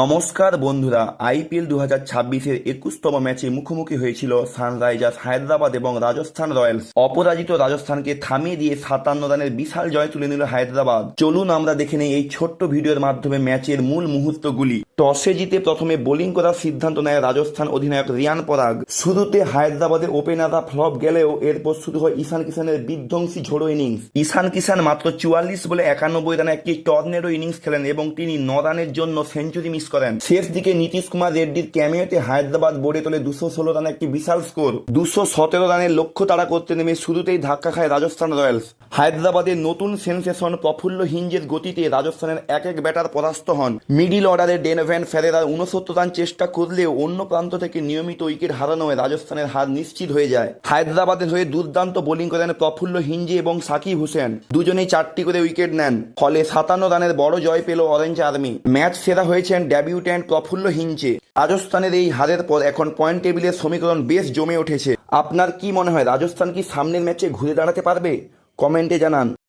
নমস্কার বন্ধুরা, আইপিএল 2026-এর 21তম ম্যাচে মুখোমুখি হয়েছিল সানরাইজার্স হায়দ্রাবাদ এবং রাজস্থান রয়্যালস। অপরাজিত রাজস্থানকে থামিয়ে দিয়ে 57 রানের বিশাল জয় তুলে নিল হায়দ্রাবাদ। চলুন আমরা দেখে নেই এই ছোট্ট ভিডিওর মাধ্যমে ম্যাচের মূল মুহূর্তগুলি। টসে জিতে প্রথমে বোলিং করার সিদ্ধান্ত নেয় রাজস্থান অধিনায়ক রিয়ান পরাগ। শুরুতে হায়দ্রাবাদের ওপেনাররা ফ্লপ গেলেও এরপর শুরু হয় ঈশান কিষানের বিধ্বংসী ঝোড়ো ইনিংস। ঈশান কিষান মাত্র 44 বলে 91 রানে একটি টর্নেডো ইনিংস খেলেন এবং তিনি 9 রানের জন্য সেঞ্চুরি মিস করেন। শেষ দিকে নীতিশ কুমার রেড্ডির ক্যামিওতে হায়দ্রাবাদ বোর্ডে তোলে 216 রানে একটি বিশাল স্কোর। 217 রানের লক্ষ্য তাড়া করতে নেমে শুরুতেই ধাক্কা খায় রাজস্থান রয়্যালস। হায়দ্রাবাদের নতুন সেন্সেশন প্রফুল্ল হিঞ্জের গতিতে রাজস্থানের এক ব্যাটার পরাস্ত হন। মিডিল অর্ডারে ডেনভ্যান ফেরেরার 69 রান চেষ্টা করলেও অন্য প্রান্ত থেকে নিয়মিত উইকেট হারানোয় রাজস্থানের হার নিশ্চিত হয়ে যায়। হায়দ্রাবাদের হয়ে দুর্দান্ত বোলিং করেন প্রফুল্ল হিঞ্জে এবং সাকিব হুসেন। দুজনেই 4টি করে উইকেট নেন, ফলে 57 রানের বড় জয় পেল অরেঞ্জ আর্মি। ম্যাচ সেরা হয়েছেন ডেবিউট্যান্ট প্রফুল্ল হিঞ্জে। রাজস্থানের এই হারের পর এখন পয়েন্ট টেবিলের সমীকরণ বেশ জমে উঠেছে। আপনার কি মনে হয়, রাজস্থান কি সামনের ম্যাচে ঘুরে দাঁড়াতে পারবে? কমেন্টে জানান।